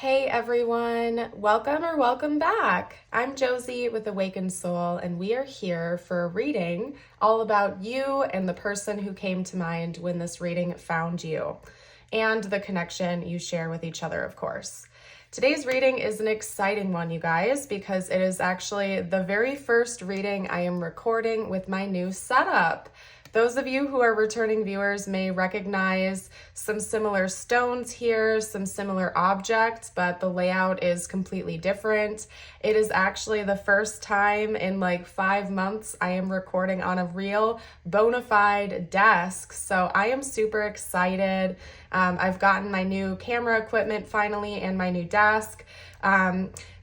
Hey everyone, welcome back. I'm Josie with Awakened Soul, and we are here for a reading all about you and the person who came to mind when this reading found you, and the connection you share with each other, of course. Today's reading is an exciting one, you guys, because it is actually the very first reading I am recording with my new setup. Those of you who are returning viewers may recognize some similar stones here, some similar objects, but the layout is completely different. It is actually the first time in like 5 months I am recording on a real bona fide desk. So I am super excited. I've gotten my new camera equipment finally and my new desk.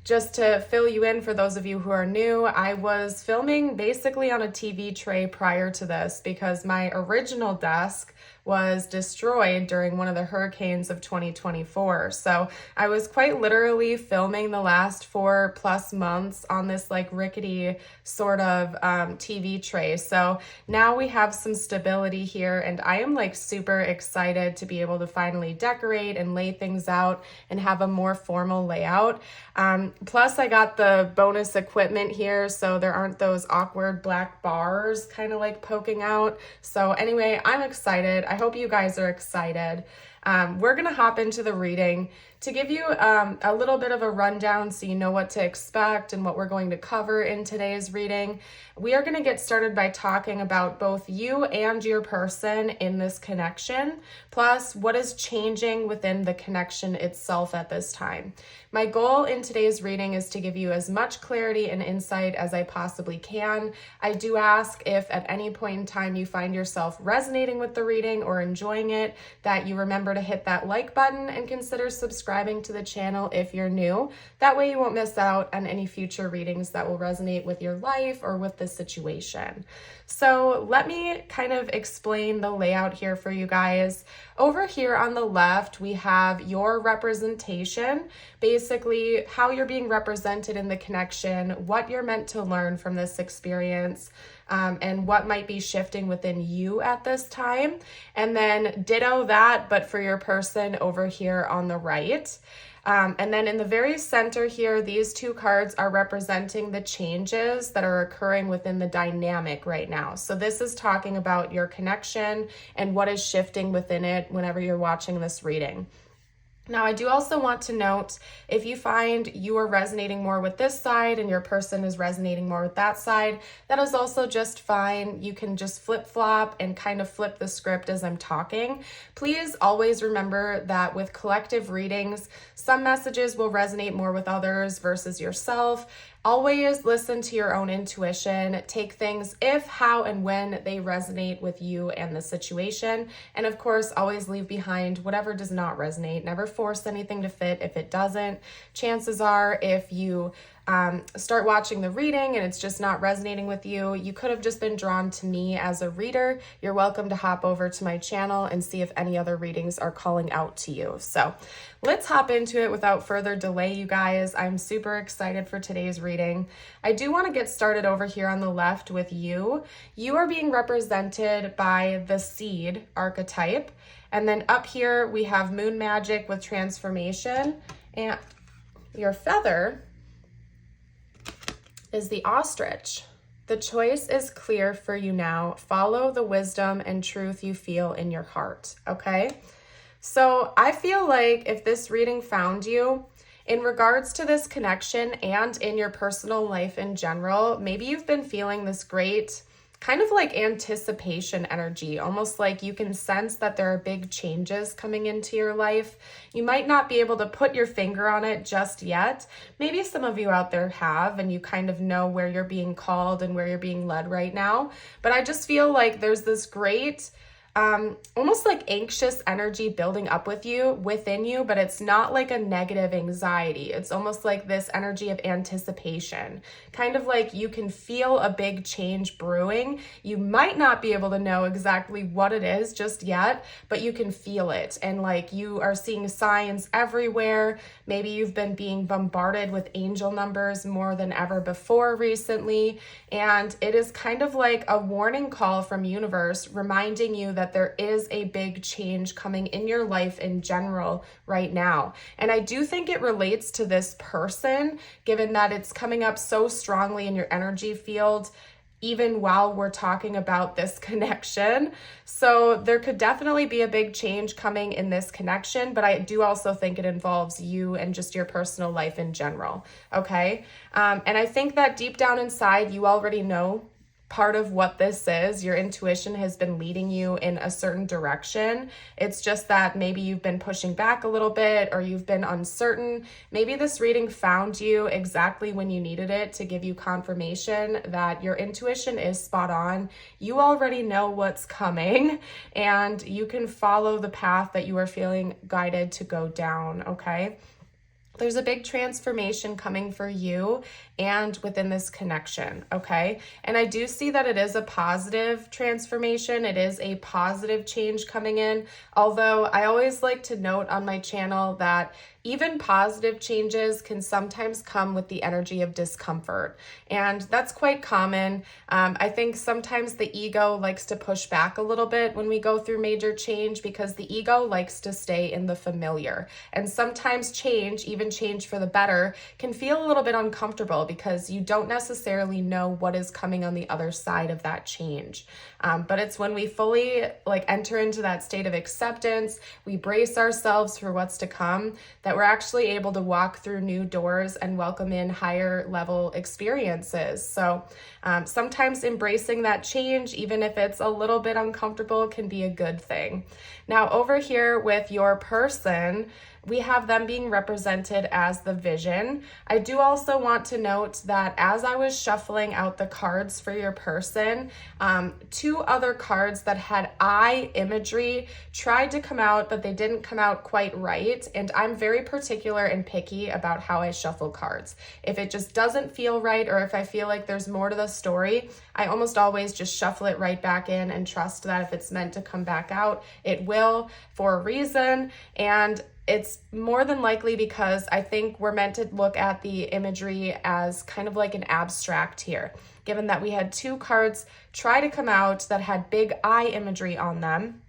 Just to fill you in for those of you who are new, I was filming basically on a TV tray prior to this because my original desk was destroyed during one of the hurricanes of 2024. So I was quite literally filming the last 4+ months on this like rickety sort of TV tray. So now we have some stability here, and I am like super excited to be able to finally decorate and lay things out and have a more formal layout. Plus I got the bonus equipment here, so there aren't those awkward black bars kind of like poking out. So anyway, I'm excited. I hope you guys are excited. We're going to hop into the reading to give you a little bit of a rundown so you know what to expect and what we're going to cover in today's reading. We are going to get started by talking about both you and your person in this connection, plus what is changing within the connection itself at this time. My goal in today's reading is to give you as much clarity and insight as I possibly can. I do ask if at any point in time you find yourself resonating with the reading or enjoying it, that you remember to hit that like button and consider subscribing to the channel if you're new. That way you won't miss out on any future readings that will resonate with your life or with the situation. So let me kind of explain the layout here for you guys. Over here on the left, we have your representation, basically how you're being represented in the connection, what you're meant to learn from this experience, and what might be shifting within you at this time. And then ditto that, but for your person over here on the right. And then in the very center here, these two cards are representing the changes that are occurring within the dynamic right now. So this is talking about your connection and what is shifting within it whenever you're watching this reading. Now, I do also want to note, if you find you are resonating more with this side and your person is resonating more with that side, that is also just fine. You can just flip-flop and kind of flip the script as I'm talking. Please always remember that with collective readings, some messages will resonate more with others versus yourself. Always listen to your own intuition. Take things if, how, and when they resonate with you and the situation. And of course, always leave behind whatever does not resonate. Never force anything to fit if it doesn't. Chances are, if you start watching the reading and it's just not resonating with you, you could have just been drawn to me as a reader. You're welcome to hop over to my channel and see if any other readings are calling out to you. So let's hop into it without further delay, you guys. I'm super excited for today's reading. I do want to get started over here on the left with you. You are being represented by the seed archetype. And then up here we have moon magic with transformation, and your feather is the ostrich. The choice is clear for you now. Follow the wisdom and truth you feel in your heart, okay? So I feel like if this reading found you, in regards to this connection and in your personal life in general, maybe you've been feeling this great kind of like anticipation energy, almost like you can sense that there are big changes coming into your life. You might not be able to put your finger on it just yet. Maybe some of you out there have, and you kind of know where you're being called and where you're being led right now. But I just feel like there's this great almost like anxious energy building up within you, but it's not like a negative anxiety. It's almost like this energy of anticipation, kind of like you can feel a big change brewing. You might not be able to know exactly what it is just yet, but you can feel it. And like you are seeing signs everywhere. Maybe you've been being bombarded with angel numbers more than ever before recently. And it is kind of like a warning call from universe reminding you that there is a big change coming in your life in general right now. And I do think it relates to this person, given that it's coming up so strongly in your energy field, even while we're talking about this connection. So there could definitely be a big change coming in this connection, but I do also think it involves you and just your personal life in general, okay? And I think that deep down inside, you already know part of what this is. Your intuition has been leading you in a certain direction. It's just that maybe you've been pushing back a little bit or you've been uncertain. Maybe this reading found you exactly when you needed it to give you confirmation that your intuition is spot on. You already know what's coming and you can follow the path that you are feeling guided to go down, okay? There's a big transformation coming for you and within this connection, okay? And I do see that it is a positive transformation. It is a positive change coming in. Although I always like to note on my channel that even positive changes can sometimes come with the energy of discomfort. And that's quite common. I think sometimes the ego likes to push back a little bit when we go through major change because the ego likes to stay in the familiar. And sometimes change, even change for the better, can feel a little bit uncomfortable because you don't necessarily know what is coming on the other side of that change. But it's when we fully enter into that state of acceptance, we brace ourselves for what's to come, that we're actually able to walk through new doors and welcome in higher level experiences. So sometimes embracing that change, even if it's a little bit uncomfortable, can be a good thing. Now over here with your person, we have them being represented as the vision. I do also want to note that as I was shuffling out the cards for your person, two other cards that had eye imagery tried to come out, but they didn't come out quite right. And I'm very particular and picky about how I shuffle cards. If it just doesn't feel right, or if I feel like there's more to the story, I almost always just shuffle it right back in and trust that if it's meant to come back out, it will for a reason. And it's more than likely because I think we're meant to look at the imagery as kind of like an abstract here, given that we had two cards try to come out that had big eye imagery on them.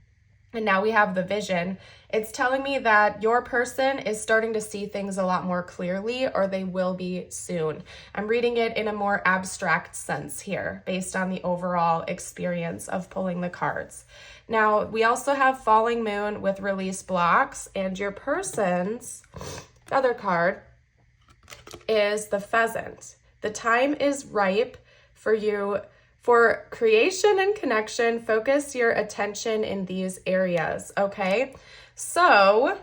And now we have the vision. It's telling me that your person is starting to see things a lot more clearly, or they will be soon. I'm reading it in a more abstract sense here, based on the overall experience of pulling the cards. Now, we also have falling moon with release blocks, and your person's other card is the pheasant. The time is ripe for you. For creation and connection, focus your attention in these areas, okay? So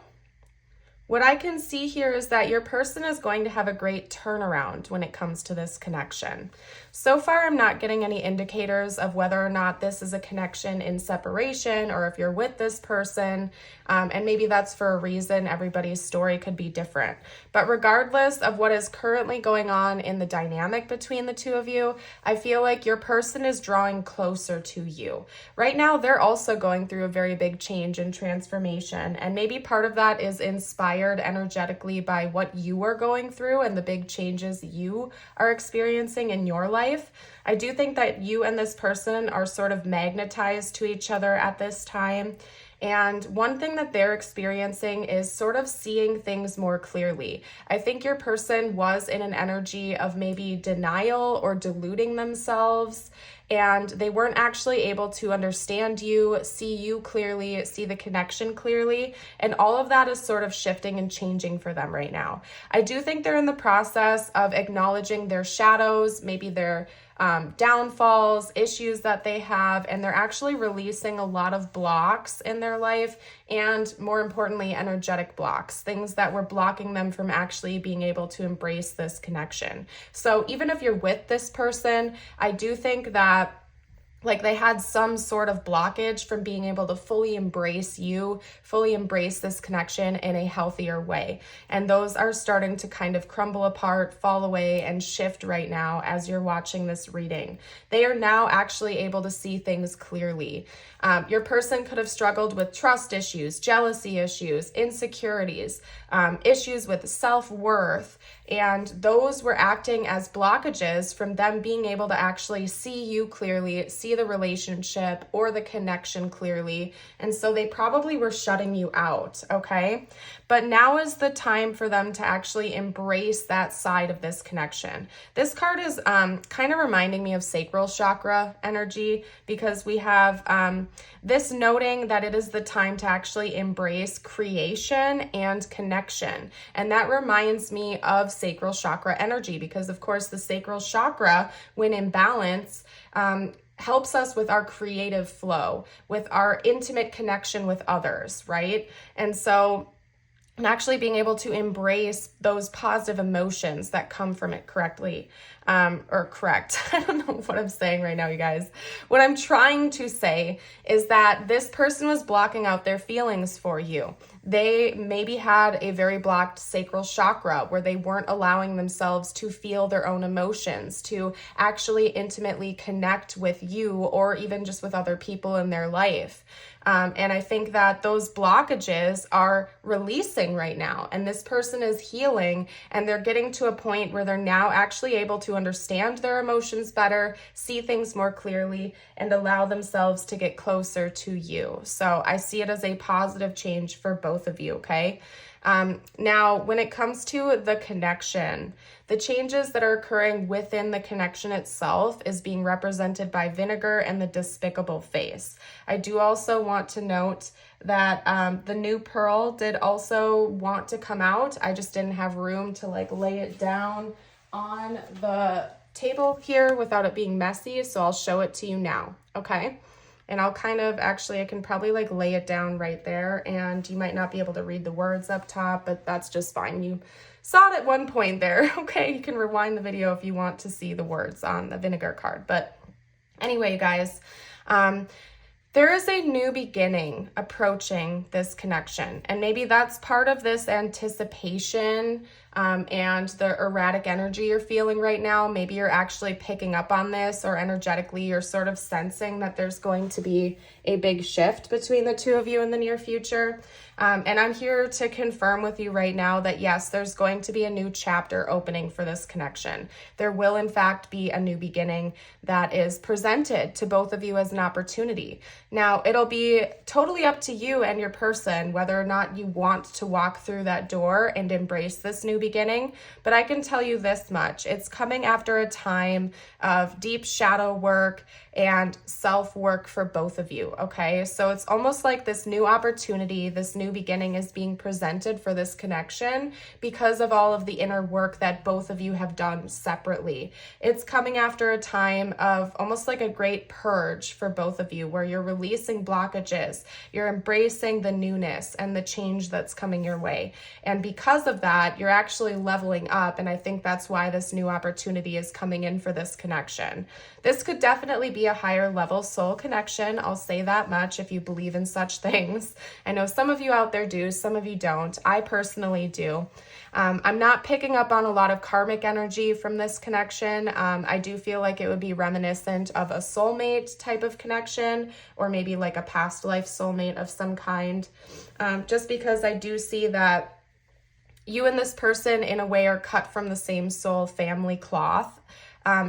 what I can see here is that your person is going to have a great turnaround when it comes to this connection. So far, I'm not getting any indicators of whether or not this is a connection in separation or if you're with this person, and maybe that's for a reason. Everybody's story could be different. But regardless of what is currently going on in the dynamic between the two of you, I feel like your person is drawing closer to you. Right now, they're also going through a very big change and transformation, and maybe part of that is inspired energetically by what you are going through and the big changes you are experiencing in your life. I do think that you and this person are sort of magnetized to each other at this time. And one thing that they're experiencing is sort of seeing things more clearly. I think your person was in an energy of maybe denial or deluding themselves, and they weren't actually able to understand you, see you clearly, see the connection clearly, and all of that is sort of shifting and changing for them right now. I do think they're in the process of acknowledging their shadows, maybe their downfalls, issues that they have, and they're actually releasing a lot of blocks in their life, and more importantly, energetic blocks, things that were blocking them from actually being able to embrace this connection. So even if you're with this person, I do think that they had some sort of blockage from being able to fully embrace you, fully embrace this connection in a healthier way. And those are starting to kind of crumble apart, fall away, and shift right now as you're watching this reading. They are now actually able to see things clearly. Your person could have struggled with trust issues, jealousy issues, insecurities, issues with self-worth, and those were acting as blockages from them being able to actually see you clearly, see the relationship or the connection clearly. And so they probably were shutting you out, okay? But now is the time for them to actually embrace that side of this connection. This card is kind of reminding me of sacral chakra energy, because we have this noting that it is the time to actually embrace creation and connection. And that reminds me of sacral chakra energy, because of course the sacral chakra, when in balance, helps us with our creative flow, with our intimate connection with others, right? And so and actually being able to embrace those positive emotions that come from it correctly, or correct. I don't know what I'm saying right now, you guys. What I'm trying to say is that this person was blocking out their feelings for you. They maybe had a very blocked sacral chakra where they weren't allowing themselves to feel their own emotions, to actually intimately connect with you or even just with other people in their life. And I think that those blockages are releasing right now, and this person is healing, and they're getting to a point where they're now actually able to understand their emotions better, see things more clearly, and allow themselves to get closer to you. So I see it as a positive change for both of you, okay? Now, when it comes to the connection, the changes that are occurring within the connection itself is being represented by vinegar and the despicable face. I do also want to note that the new pearl did also want to come out. I just didn't have room to like lay it down on the table here without it being messy, so I'll show it to you now, okay? And I'll kind of, actually, I can probably like lay it down right there, and you might not be able to read the words up top, but that's just fine. You saw it at one point there, okay? You can rewind the video if you want to see the words on the vinegar card. But anyway, you guys, there is a new beginning approaching this connection, and maybe that's part of this anticipation and the erratic energy you're feeling right now. Maybe you're actually picking up on this, or energetically you're sort of sensing that there's going to be a big shift between the two of you in the near future. And I'm here to confirm with you right now that yes, there's going to be a new chapter opening for this connection. There will in fact be a new beginning that is presented to both of you as an opportunity. Now, it'll be totally up to you and your person whether or not you want to walk through that door and embrace this new beginning. But I can tell you this much: it's coming after a time of deep shadow work and self-work for both of you, okay? So it's almost like this new opportunity, this new beginning is being presented for this connection because of all of the inner work that both of you have done separately. It's coming after a time of almost like a great purge for both of you, where you're releasing blockages, you're embracing the newness and the change that's coming your way. And because of that, you're actually leveling up, and I think that's why this new opportunity is coming in for this connection. This could definitely be a higher level soul connection. I'll say that much if you believe in such things. I know some of you out there do, some of you don't. I personally do. I'm not picking up on a lot of karmic energy from this connection. I do feel like it would be reminiscent of a soulmate type of connection, or maybe like a past life soulmate of some kind. Just because I do see that you and this person in a way are cut from the same soul family cloth,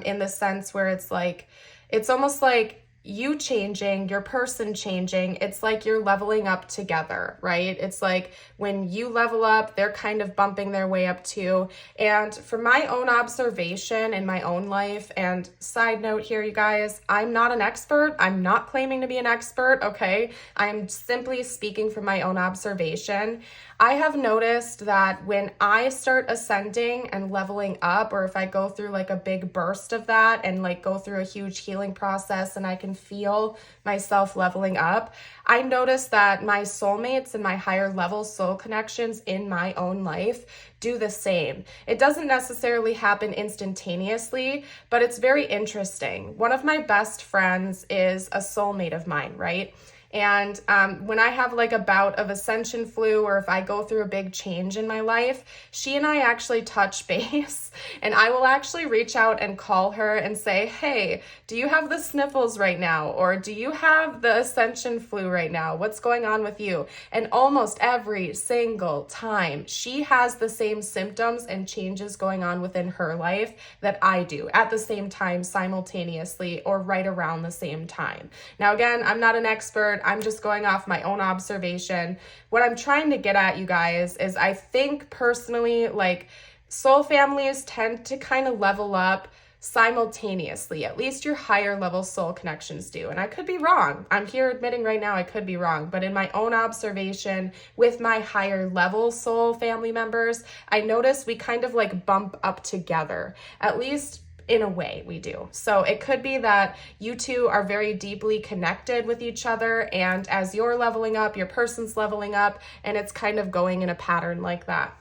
in the sense where it's like, it's almost like you changing, your person changing. It's like you're leveling up together, right? It's like when you level up, they're kind of bumping their way up too. And from my own observation in my own life, and side note here, you guys, I'm not an expert. I'm not claiming to be an expert, okay? I'm simply speaking from my own observation. I have noticed that when I start ascending and leveling up, or if I go through like a big burst of that and like go through a huge healing process and I can feel myself leveling up, I notice that my soulmates and my higher level soul connections in my own life do the same. It doesn't necessarily happen instantaneously, but it's very interesting. One of my best friends is a soulmate of mine, right? And when I have like a bout of ascension flu, or if I go through a big change in my life, she and I actually touch base, and I will actually reach out and call her and say, hey, do you have the sniffles right now? Or do you have the ascension flu right now? What's going on with you? And almost every single time, she has the same symptoms and changes going on within her life that I do at the same time, simultaneously, or right around the same time. Now, again, I'm not an expert. I'm just going off my own observation. What I'm trying to get at, you guys, is I think personally, like, soul families tend to kind of level up simultaneously. At least your higher level soul connections do. And I could be wrong. I'm here admitting right now I could be wrong. But in my own observation with my higher level soul family members, I notice we kind of like bump up together. At least in a way we do. So it could be that you two are very deeply connected with each other, and as you're leveling up, your person's leveling up, and it's kind of going in a pattern like that.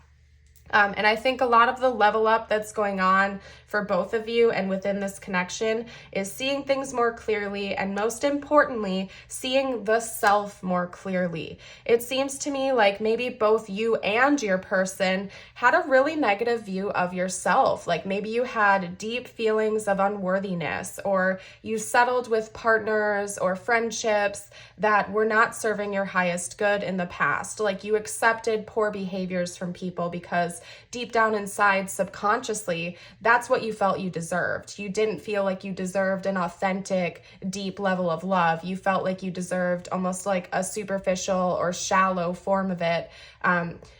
And I think a lot of the level up that's going on for both of you and within this connection is seeing things more clearly, and most importantly, seeing the self more clearly. It seems to me like maybe both you and your person had a really negative view of yourself. Like maybe you had deep feelings of unworthiness, or you settled with partners or friendships that were not serving your highest good in the past. Like you accepted poor behaviors from people because deep down inside, subconsciously, that's what you felt you deserved. You didn't feel like you deserved an authentic, deep level of love. You felt like you deserved almost like a superficial or shallow form of it.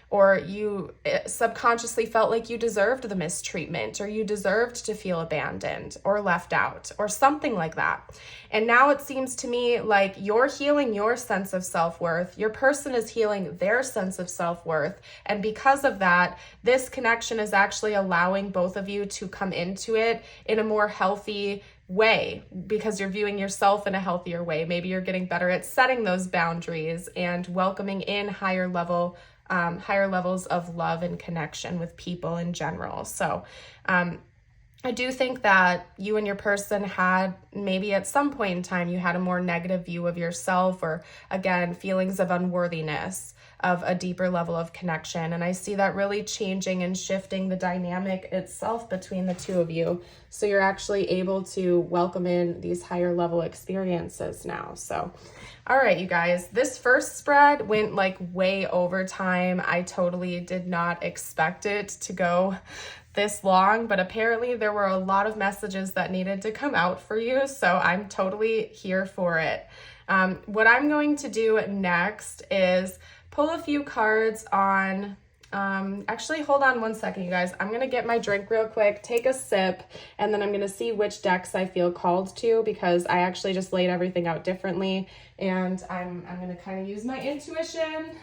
Or you subconsciously felt like you deserved the mistreatment, or you deserved to feel abandoned or left out or something like that. And now it seems to me like you're healing your sense of self-worth. Your person is healing their sense of self-worth. And because of that, this connection is actually allowing both of you to come into it in a more healthy way, because you're viewing yourself in a healthier way. Maybe you're getting better at setting those boundaries and welcoming in higher levels of love and connection with people in general. So I do think that you and your person had, maybe at some point in time, you had a more negative view of yourself, or again, feelings of unworthiness of a deeper level of connection. And I see that really changing and shifting the dynamic itself between the two of you. So you're actually able to welcome in these higher level experiences now. So all right, you guys, this first spread went like way over time. I totally did not expect it to go this long, but apparently there were a lot of messages that needed to come out for you. So I'm totally here for it. What I'm going to do next is pull a few cards on, actually hold on one second, you guys. I'm going to get my drink real quick, take a sip, and then I'm going to see which decks I feel called to, because I actually just laid everything out differently, and I'm going to kind of use my intuition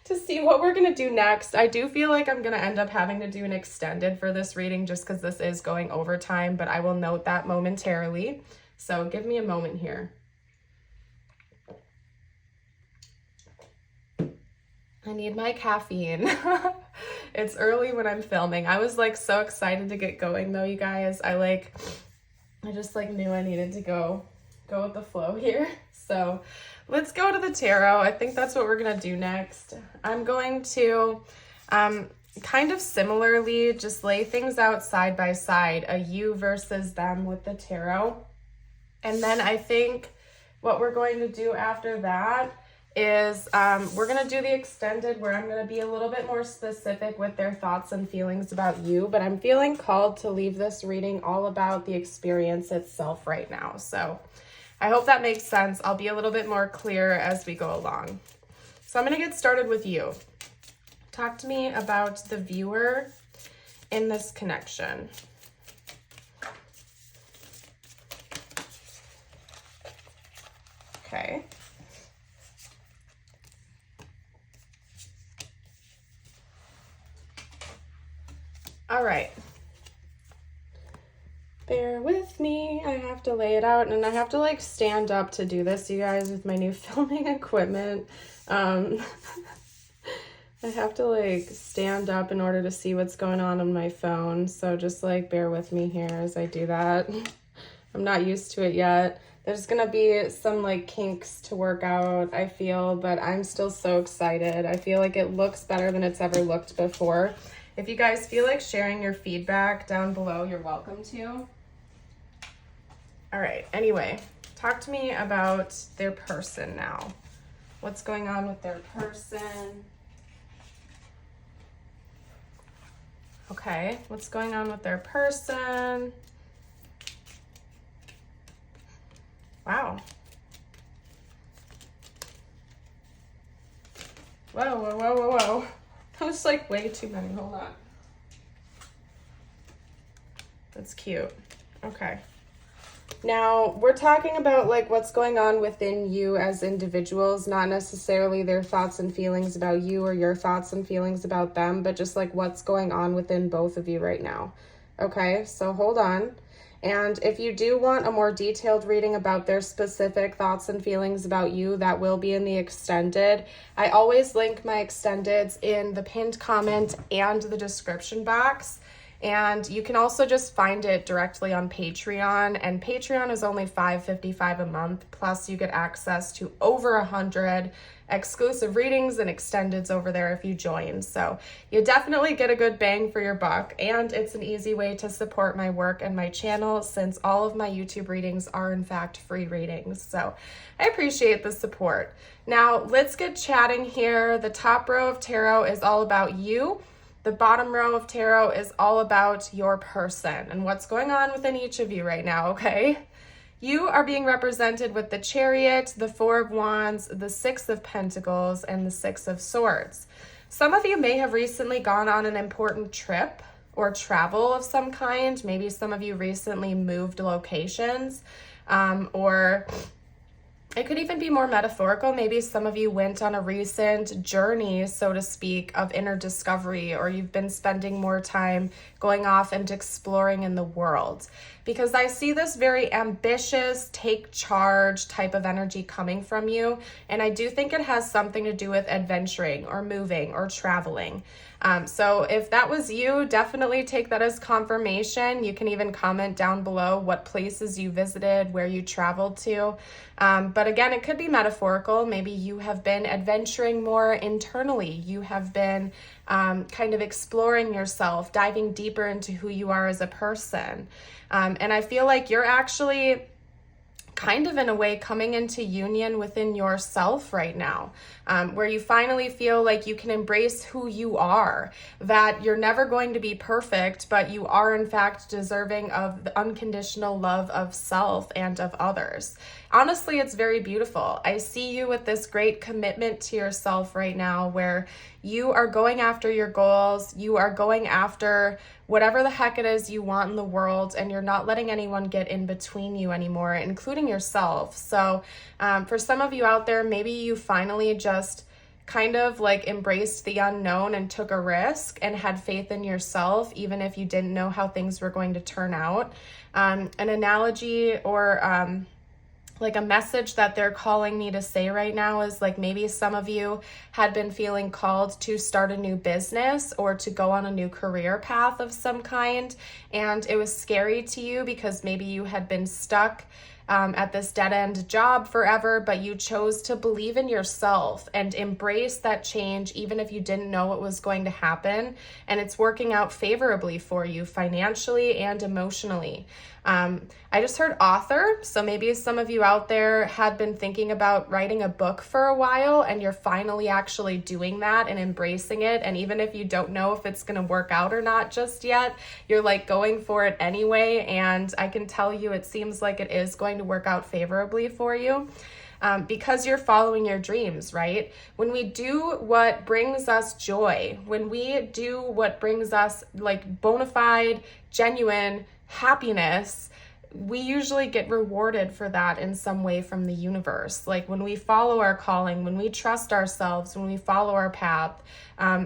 to see what we're going to do next. I do feel like I'm going to end up having to do an extended for this reading just because this is going over time, but I will note that momentarily. So give me a moment here. I need my caffeine. It's early when I'm filming. I was like so excited to get going though, you guys. I just knew I needed to go with the flow here. So let's go to the tarot. I think that's what we're gonna do next. I'm going to kind of similarly just lay things out side by side, a you versus them with the tarot. And then I think what we're going to do after that is we're going to do the extended, where I'm going to be a little bit more specific with their thoughts and feelings about you, but I'm feeling called to leave this reading all about the experience itself right now. So I hope that makes sense. I'll be a little bit more clear as we go along. So I'm going to get started with you. Talk to me about the viewer in this connection. Okay. All right. Bear with me. I have to lay it out, and I have to stand up to do this, you guys, with my new filming equipment. I have to stand up in order to see what's going on my phone. So just bear with me here as I do that. I'm not used to it yet. There's gonna be some like kinks to work out, I feel, but I'm still so excited. I feel like it looks better than it's ever looked before. If you guys feel like sharing your feedback down below, you're welcome to. All right, anyway, talk to me about their person now. What's going on with their person? Okay, what's going on with their person? Wow. Whoa, whoa, whoa, whoa, whoa. That was like way too many. Hold on. That's cute. Okay. Now, we're talking about like what's going on within you as individuals, not necessarily their thoughts and feelings about you or your thoughts and feelings about them, but just like what's going on within both of you right now. Okay, so hold on. And if you do want a more detailed reading about their specific thoughts and feelings about you, that will be in the extended. I always link my extendeds in the pinned comment and the description box. And you can also just find it directly on Patreon. And Patreon is only $5.55 a month. Plus you get access to over 100 exclusive readings and extendeds over there if you join. So you definitely get a good bang for your buck. And it's an easy way to support my work and my channel, since all of my YouTube readings are in fact free readings. So I appreciate the support. Now let's get chatting here. The top row of tarot is all about you. The bottom row of tarot is all about your person and what's going on within each of you right now, okay? You are being represented with the Chariot, the Four of Wands, the Six of Pentacles, and the Six of Swords. Some of you may have recently gone on an important trip or travel of some kind. Maybe some of you recently moved locations, or it could even be more metaphorical. Maybe some of you went on a recent journey, so to speak, of inner discovery, or you've been spending more time going off and exploring in the world. Because I see this very ambitious, take charge type of energy coming from you. And I do think it has something to do with adventuring or moving or traveling. So if that was you, definitely take that as confirmation. You can even comment down below what places you visited, where you traveled to. But again, it could be metaphorical. Maybe you have been adventuring more internally. You have been kind of exploring yourself, diving deeper into who you are as a person. And I feel like you're actually kind of in a way coming into union within yourself right now, where you finally feel like you can embrace who you are, that you're never going to be perfect, but you are in fact deserving of the unconditional love of self and of others. Honestly, it's very beautiful. I see you with this great commitment to yourself right now, where you are going after your goals, you are going after whatever the heck it is you want in the world, and you're not letting anyone get in between you anymore, including yourself. So for some of you out there, maybe you finally just kind of like embraced the unknown and took a risk and had faith in yourself, even if you didn't know how things were going to turn out. An analogy or like a message that they're calling me to say right now is like, maybe some of you had been feeling called to start a new business or to go on a new career path of some kind, and it was scary to you because maybe you had been stuck at this dead-end job forever, but you chose to believe in yourself and embrace that change even if you didn't know what was going to happen, and it's working out favorably for you financially and emotionally. I just heard author, so maybe some of you out there had been thinking about writing a book for a while, and you're finally actually doing that and embracing it, and even if you don't know if it's going to work out or not just yet, you're like going for it anyway, and I can tell you it seems like it is going to work out favorably for you. Because you're following your dreams, right? When we do what brings us joy, when we do what brings us like bona fide, genuine happiness, we usually get rewarded for that in some way from the universe. Like when we follow our calling, when we trust ourselves, when we follow our path,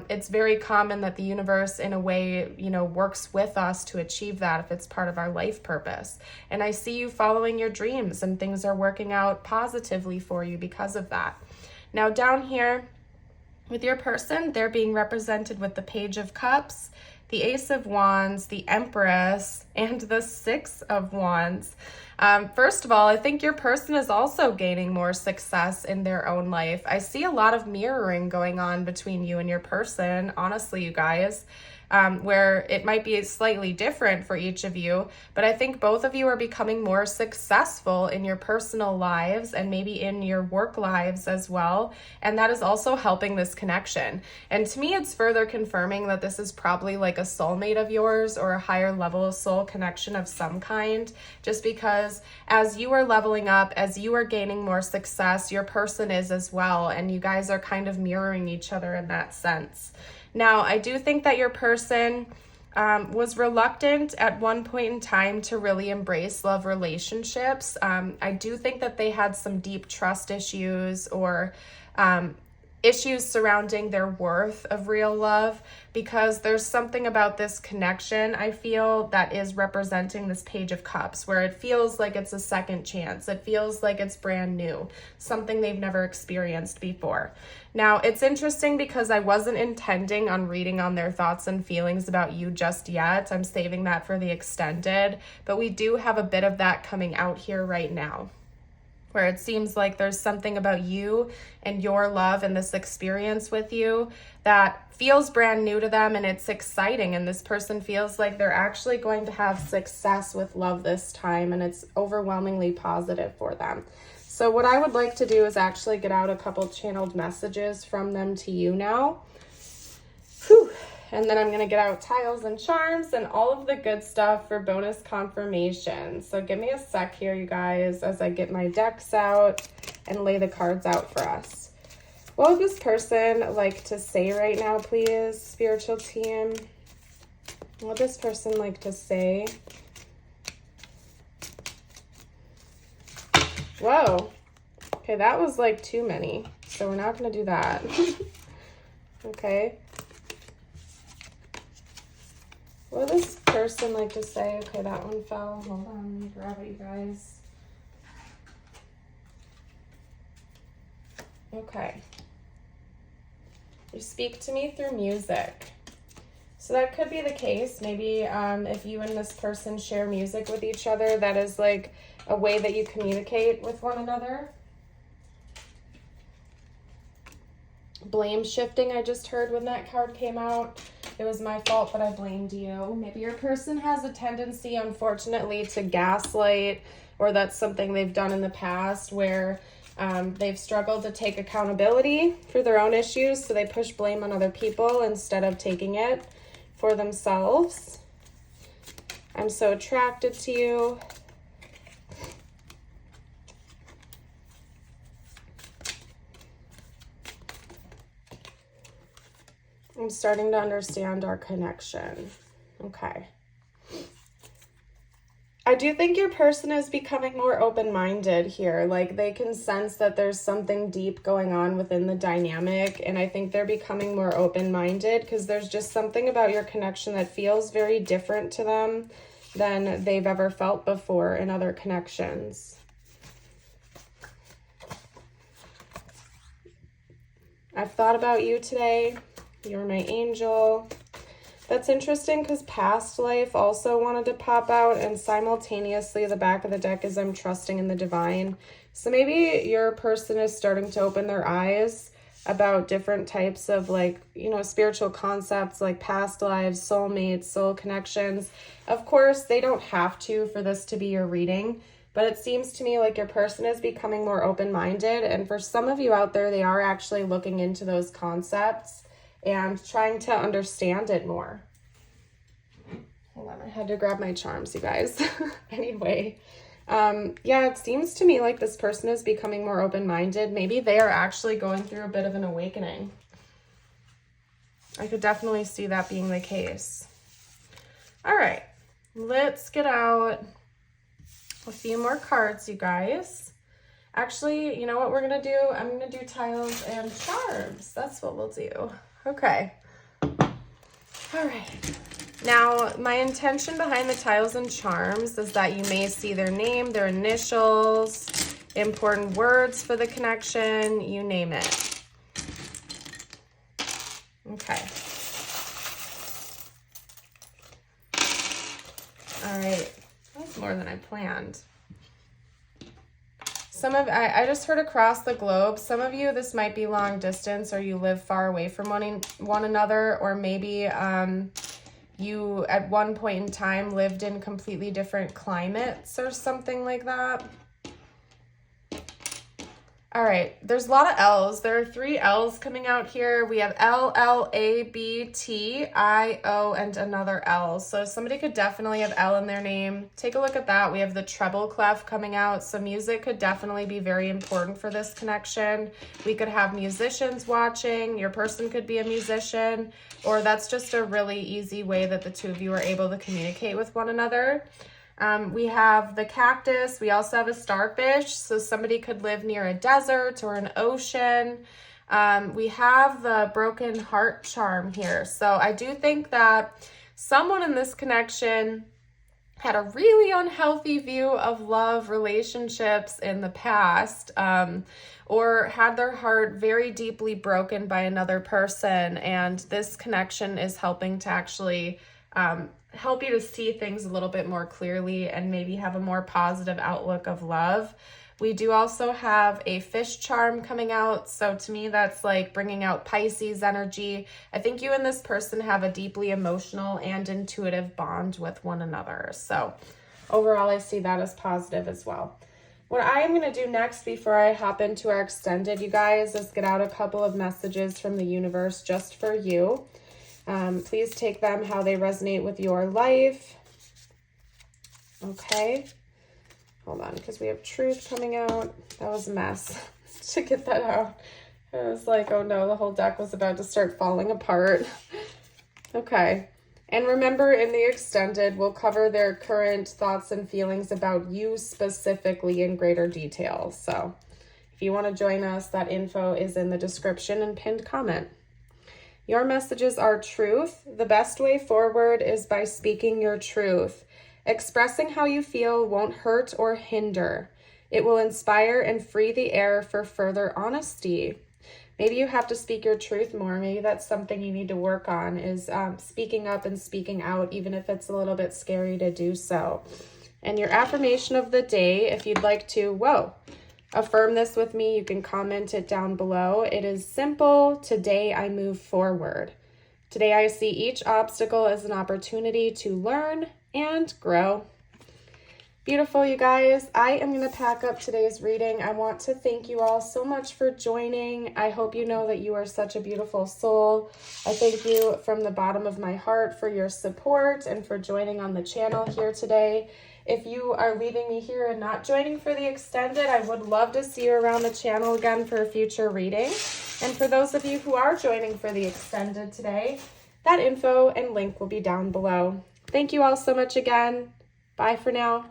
it's very common that the universe in a way, works with us to achieve that if it's part of our life purpose. And I see you following your dreams and things are working out positively for you because of that. Now down here with your person, they're being represented with the Page of Cups, the Ace of Wands, the Empress, and the Six of Wands. First of all, I think your person is also gaining more success in their own life. I see a lot of mirroring going on between you and your person, honestly, you guys. Where it might be slightly different for each of you, but I think both of you are becoming more successful in your personal lives and maybe in your work lives as well. And that is also helping this connection. And to me, it's further confirming that this is probably like a soulmate of yours or a higher level of soul connection of some kind, just because as you are leveling up, as you are gaining more success, your person is as well. And you guys are kind of mirroring each other in that sense. Now, I do think that your person was reluctant at one point in time to really embrace love relationships. I do think that they had some deep trust issues or issues surrounding their worth of real love, because there's something about this connection, I feel, that is representing this Page of Cups, where it feels like it's a second chance. It feels like it's brand new, something they've never experienced before. Now, it's interesting because I wasn't intending on reading on their thoughts and feelings about you just yet. I'm saving that for the extended, but we do have a bit of that coming out here right now, where it seems like there's something about you and your love and this experience with you that feels brand new to them, and it's exciting, and this person feels like they're actually going to have success with love this time, and it's overwhelmingly positive for them. So what I would like to do is actually get out a couple channeled messages from them to you now. Whew. And then I'm going to get out tiles and charms and all of the good stuff for bonus confirmation. So give me a sec here, you guys, as I get my decks out and lay the cards out for us. What would this person like to say right now, please, spiritual team? What would this person like to say? Whoa. Okay, that was like too many. So we're not going to do that. Okay. What would this person like to say? Okay, that one fell. Hold on, let me grab it, you guys. Okay. You speak to me through music. So that could be the case. Maybe if you and this person share music with each other, that is like a way that you communicate with one another. Blame shifting, I just heard when that card came out. It was my fault, but I blamed you. Maybe your person has a tendency, unfortunately, to gaslight, or that's something they've done in the past where they've struggled to take accountability for their own issues, so they push blame on other people instead of taking it for themselves. I'm so attracted to you. I'm starting to understand our connection. Okay. I do think your person is becoming more open-minded here. Like, they can sense that there's something deep going on within the dynamic, and I think they're becoming more open-minded because there's just something about your connection that feels very different to them than they've ever felt before in other connections. I've thought about you today. You're my angel. That's interesting because past life also wanted to pop out, and simultaneously the back of the deck is I'm trusting in the divine. So maybe your person is starting to open their eyes about different types of, like, you know, spiritual concepts like past lives, soulmates, soul connections. Of course, they don't have to for this to be your reading, but it seems to me like your person is becoming more open-minded, and for some of you out there, they are actually looking into those concepts and trying to understand it more. Hold on, I had to grab my charms, you guys. Anyway, yeah, it seems to me like this person is becoming more open-minded. Maybe they are actually going through a bit of an awakening. I could definitely see that being the case. All right, let's get out a few more cards, you guys. Actually, you know what we're going to do? I'm going to do tiles and charms. That's what we'll do. Okay. All right. Now, my intention behind the tiles and charms is that you may see their name, their initials, important words for the connection, you name it. Okay. All right, that's more than I planned. I just heard across the globe, some of you, this might be long distance, or you live far away from one another, or maybe you at one point in time lived in completely different climates or something like that. All right, there's a lot of L's. There are 3 L's coming out here. We have L, L, A, B, T, I, O, and another L. So somebody could definitely have L in their name. Take a look at that. We have the treble clef coming out. So music could definitely be very important for this connection. We could have musicians watching. Your person could be a musician, or that's just a really easy way that the 2 of you are able to communicate with one another. We have the cactus. We also have a starfish. So somebody could live near a desert or an ocean. We have the broken heart charm here. So I do think that someone in this connection had a really unhealthy view of love, relationships in the past, or had their heart very deeply broken by another person. And this connection is helping to actually help you to see things a little bit more clearly and maybe have a more positive outlook of love. We do also have a fish charm coming out. So to me, that's like bringing out Pisces energy. I think you and this person have a deeply emotional and intuitive bond with one another. So overall, I see that as positive as well. What I am going to do next before I hop into our extended, you guys, is get out a couple of messages from the universe just for you. Please take them how they resonate with your life. Okay. Hold on, because we have truth coming out. That was a mess to get that out. I was like, oh no, the whole deck was about to start falling apart. Okay. And remember, in the extended, we'll cover their current thoughts and feelings about you specifically in greater detail. So if you want to join us, that info is in the description and pinned comment. Your messages are truth. The best way forward is by speaking your truth. Expressing how you feel won't hurt or hinder. It will inspire and free the air for further honesty. Maybe you have to speak your truth more. Maybe that's something you need to work on, is speaking up and speaking out, even if it's a little bit scary to do so. And your affirmation of the day, if you'd like to, affirm this with me, you can comment it down below. It is simple. Today I move forward. Today I see each obstacle as an opportunity to learn and grow. Beautiful, you guys. I am going to pack up today's reading. I want to thank you all so much for joining. I hope you know that you are such a beautiful soul. I thank you from the bottom of my heart for your support and for joining on the channel here today. If you are leaving me here and not joining for the extended, I would love to see you around the channel again for a future reading. And for those of you who are joining for the extended today, that info and link will be down below. Thank you all so much again. Bye for now.